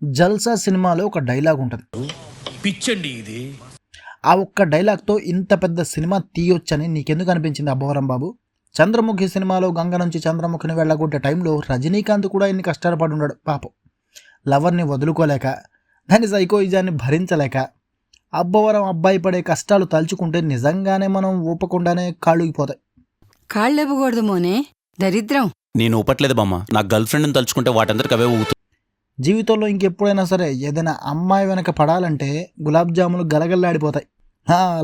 జల్సా సినిమాలో ఒక డైలాగ్ ఉంటుంది. పిచ్చండి ఇది. ఆ ఒక్క డైలాగ్తో ఇంత పెద్ద సినిమా తీయొచ్చని నీకెందుకు అనిపించింది అబ్బవరం బాబు? చంద్రముఖి సినిమాలో గంగ నుంచి చంద్రముఖిని వెళ్ళగొట్టే టైంలో రజనీకాంత్ కూడా ఇన్ని కష్టాలు పడి ఉన్నాడు పాపం. లవర్ని వదులుకోలేక, దాని సైకోయిజాన్ని భరించలేక, అబ్బవరం అబ్బాయి పడే కష్టాలు తలుచుకుంటే నిజంగానే మనం ఊపకుండానే కాళ్ళుగిపోతాయి. కాళ్ళెవ్వకూడదు మోనే, దరిద్రం. నేను ఊపట్లేదు బామ్మ, నా గర్ల్ ఫ్రెండ్ని తలుచుకుంటే వాటందరికి అవే ఊగుతాయి. జీవితంలో ఇంకెప్పుడైనా సరే ఏదైనా అమ్మాయి వెనక పడాలంటే గులాబ్ జాములు గలగల్లాడిపోతాయి.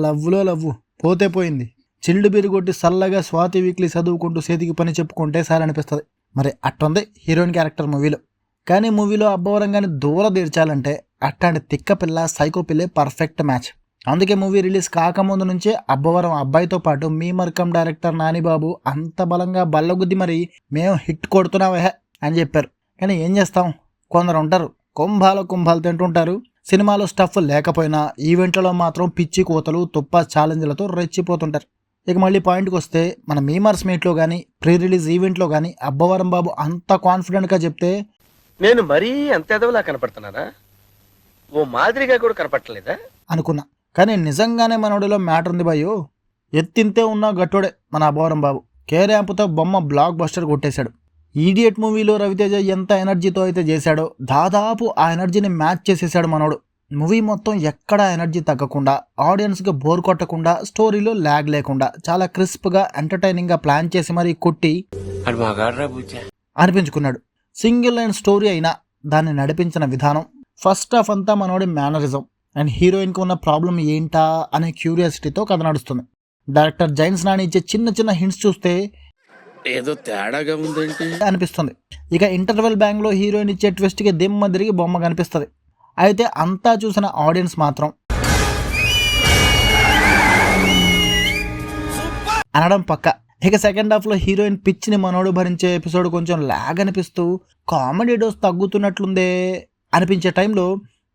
లవ్వులో లవ్వు పోతే పోయింది, చిల్డు బీరు కొట్టి సల్లగా స్వాతి వీక్లీ చదువుకుంటూ చేతికి పని చెప్పుకుంటే సార్ అనిపిస్తుంది. మరి అట్టుంది హీరోయిన్ క్యారెక్టర్ మూవీలో. కానీ మూవీలో అబ్బవరంగాని దూరం తీర్చాలంటే అట్లాంటి తిక్క పిల్ల సైకో పిల్లే పర్ఫెక్ట్ మ్యాచ్. అందుకే మూవీ రిలీజ్ కాకముందు నుంచే అబ్బవరం అబ్బాయితో పాటు మీ మర్కం డైరెక్టర్ నానిబాబు అంత బలంగా బల్లగుద్ది మరి మేము హిట్ కొడుతున్నావే అని చెప్పారు. కానీ ఏం చేస్తాం, కొందరు ఉంటారు కుంభాలు తింటుంటారు. సినిమాలో స్టఫ్ లేకపోయినా ఈవెంట్లలో మాత్రం పిచ్చి కోతలు తుప్ప ఛాలెంజ్లతో రెచ్చిపోతుంటారు. ఇక మళ్ళీ పాయింట్కి వస్తే మన మీమర్స్ మీట్లో కానీ ప్రీ రిలీజ్ ఈవెంట్లో కానీ అబ్బవరం బాబు అంత కాన్ఫిడెంట్గా చెప్తే నేను మరీ అంత ఎదవలా కనపడుతున్నానా, ఓ మాదిరిగా కూడా కనపడలేదా అనుకున్నా. కానీ నిజంగానే మనోడిలో మ్యాటర్ ఉంది భయ్యో. ఎత్తింతే ఉన్న గట్టోడే మన అబ్బవరం బాబు. కే ర్యాంపుతో బొమ్మ బ్లాక్ బస్టర్ కొట్టేశాడు. ఈడియట్ మూవీలో రవితేజ ఎంత ఎనర్జీతో అయితే చేశాడో దాదాపు ఆ ఎనర్జీని మ్యాచ్ చేసేసాడు మనోడు. మూవీ మొత్తం ఎక్కడ ఎనర్జీ తగ్గకుండా, ఆడియన్స్కి బోర్ కొట్టకుండా, స్టోరీలో ల్యాగ్ లేకుండా చాలా క్రిస్ప్గా ఎంటర్టైనింగ్గా ప్లాన్ చేసి మరీ కొట్టి అనిపించుకున్నాడు. సింగిల్ లైన్ స్టోరీ అయినా దాన్ని నడిపించిన విధానం, ఫస్ట్ హాఫ్ అంతా మనోడి మేనరిజం అండ్ హీరోయిన్కి ఉన్న ప్రాబ్లం ఏంటా అనే క్యూరియాసిటీతో కథ నడుస్తుంది. డైరెక్టర్ జైన్స్ నాని ఇచ్చే చిన్న చిన్న హింట్స్ చూస్తే ఏదో తేడాగా ఉందేంటి అనిపిస్తుంది. ఇక ఇంటర్వెల్ బ్యాంగ్లో హీరోయిన్ ఇచ్చే ట్విస్ట్కి దిమ్మ తిరిగి బొమ్మ కనిపిస్తుంది. అయితే అంతా చూసిన ఆడియన్స్ మాత్రం అనడం పక్క. ఇక సెకండ్ హాఫ్లో హీరోయిన్ పిచ్చిని మనోడు భరించే ఎపిసోడ్ కొంచెం లాగ్ అనిపిస్తూ కామెడీ డోస్ తగ్గుతున్నట్లుందే అనిపించే టైంలో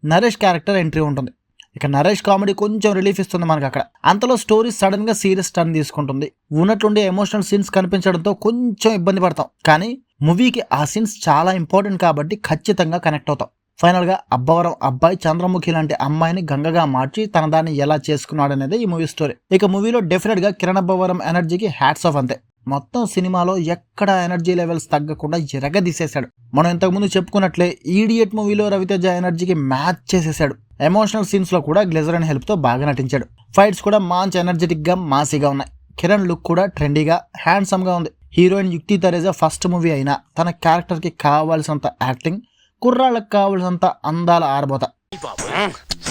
నరేష్ క్యారెక్టర్ ఎంట్రీ ఉంటుంది. ఇక నరేష్ కామెడీ కొంచెం రిలీఫ్ ఇస్తుంది మనకు అక్కడ. అంతలో స్టోరీ సడన్గా సీరియస్ టర్న్ తీసుకుంటుంది. ఉన్నట్లుండే ఎమోషనల్ సీన్స్ కనిపించడంతో కొంచెం ఇబ్బంది పడతాం. కానీ మూవీకి ఆ సీన్స్ చాలా ఇంపార్టెంట్ కాబట్టి ఖచ్చితంగా కనెక్ట్ అవుతాం. ఫైనల్గా అబ్బవరం అబ్బాయి చంద్రముఖి లాంటి అమ్మాయిని గంగగా మార్చి తన దాన్ని ఎలా చేసుకున్నాడు అనేది ఈ మూవీ స్టోరీ. ఇక మూవీలో డెఫినెట్గా కిరణ్ అబ్బవరం ఎనర్జీకి హ్యాట్స్ ఆఫ్ అంతే. మొత్తం సినిమాలో ఎక్కడ ఎనర్జీ లెవెల్స్ తగ్గకుండా ఎరగదీసేశాడు. మనం ఇంతకుముందు చెప్పుకున్నట్లే ఈడియట్ మూవీలో రవితేజ ఎనర్జీకి మ్యాచ్ చేసేసాడు. ఎమోషనల్ సీన్స్లో కూడా గ్లిజరన్ హెల్ప్తో బాగా నటించాడు. ఫైట్స్ కూడా మంచి ఎనర్జెటిక్గా మాసీగా ఉన్నాయి. కిరణ్ లుక్ కూడా ట్రెండీగా హ్యాండ్సమ్గా ఉంది. హీరోయిన్ యుక్తి తరేజా ఫస్ట్ మూవీ అయినా తన క్యారెక్టర్కి కావాల్సినంత యాక్టింగ్, కుర్రాళ్ళకి కావాల్సినంత అందాల ఆరబోత.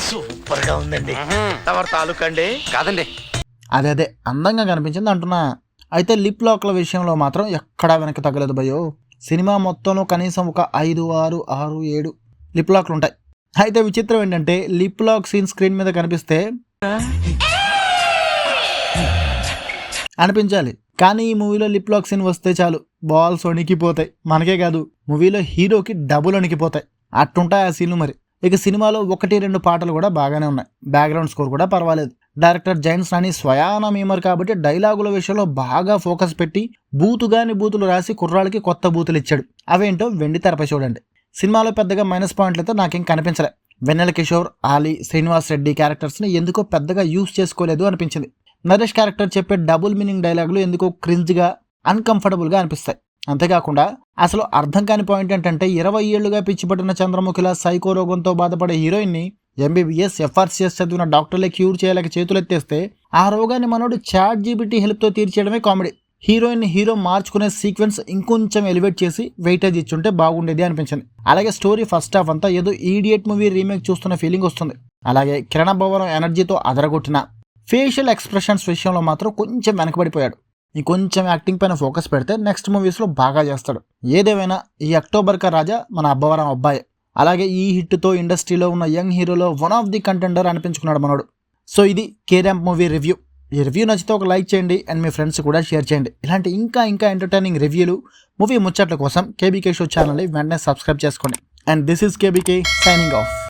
సూపర్ గా ఉందండి. తాలూకండి కాదండి, అదే అందంగా కనిపించింది అంటున్నా. అయితే లిప్ లాక్ల విషయంలో మాత్రం ఎక్కడా వెనక్కి తగ్గలేదు భయ్యో. సినిమా మొత్తంలో కనీసం ఒక 5, 6, 7 లిప్ లాక్లు ఉంటాయి. అయితే విచిత్రం ఏంటంటే లిప్ లాక్ సీన్ స్క్రీన్ మీద కనిపిస్తే అనిపించాలి. కానీ ఈ మూవీలో లిప్ లాక్ సీన్ వస్తే చాలు బాల్స్ వణికిపోతాయి. మనకే కాదు మూవీలో హీరోకి డబుల్ వణికిపోతాయి. అట్టుంటాయి ఆ సీన్లు మరి. ఇక సినిమాలో 1-2 పాటలు కూడా బాగానే ఉన్నాయి. బ్యాక్గ్రౌండ్ స్కోర్ కూడా పర్వాలేదు. డైరెక్టర్ జైన్స్ నాని స్వయాన మీమర్ కాబట్టి డైలాగుల విషయంలో బాగా ఫోకస్ పెట్టి బూతులు రాసి కుర్రాళ్ళకి కొత్త బూతులు ఇచ్చాడు. అవేంటో వెండి తెరపై చూడండి. సినిమాలో పెద్దగా మైనస్ పాయింట్లు అయితే నాకేం కనిపించలే. వెన్నెల కిషోర్, ఆలీ, శ్రీనివాస్ రెడ్డి క్యారెక్టర్స్ని ఎందుకో పెద్దగా యూజ్ చేసుకోలేదు అనిపించింది. నరేష్ క్యారెక్టర్ చెప్పే డబుల్ మీనింగ్ డైలాగులు ఎందుకో క్రింజ్గా, అన్కంఫర్టబుల్గా అనిపిస్తాయి. అంతేకాకుండా అసలు అర్థం కాని పాయింట్ ఏంటంటే 20 ఏళ్లుగా పిచ్చిపట్టిన చంద్రముఖిలా సైకో రోగంతో బాధపడే హీరోయిన్ని ఎంబీబీఎస్, ఎఫ్ఆర్సీఎస్ చదివిన డాక్టర్లే క్యూర్ చేయలేక చేతులెత్తేస్తే ఆ రోగాన్ని మనోడు చాట్ జీపీటీ హెల్ప్తో తీర్చేయడమే కామెడీ. హీరోయిన్ హీరో మార్చుకునే సీక్వెన్స్ ఇంకొంచెం ఎలివేట్ చేసి వెయిటేజ్ ఇచ్చుంటే బాగుండేది అనిపించింది. అలాగే స్టోరీ ఫస్ట్ హాఫ్ అంతా ఏదో ఈడియట్ మూవీ రీమేక్ చూస్తున్న ఫీలింగ్ వస్తుంది. అలాగే కిరణ్ అబ్బవరం ఎనర్జీతో అదరగొట్టిన ఫేషియల్ ఎక్స్ప్రెషన్స్ విషయంలో మాత్రం కొంచెం వెనకబడిపోయాడు. ఇంకొంచెం యాక్టింగ్ పైన ఫోకస్ పెడితే నెక్స్ట్ మూవీస్లో బాగా చేస్తాడు. ఏదేమైనా ఈ అక్టోబర్ కా రాజా మన అబ్బవరం అబ్బాయి. అలాగే ఈ హిట్తో ఇండస్ట్రీలో ఉన్న యంగ్ హీరోలో వన్ ఆఫ్ ది కంటెండర్ అనిపించుకున్నాడు మనోడు. సో ఇది కే ర్యాంప్ మూవీ రివ్యూ. ఈ రివ్యూ నచ్చితే ఒక లైక్ చేయండి అండ్ మీ ఫ్రెండ్స్ కూడా షేర్ చేయండి. ఇలాంటి ఇంకా ఎంటర్టైనింగ్ రివ్యూలు, మూవీ ముచ్చట్ల కోసం కేబీకే షో ఛానల్ని వెంటనే సబ్స్క్రైబ్ చేసుకోండి. And this is KBK signing off.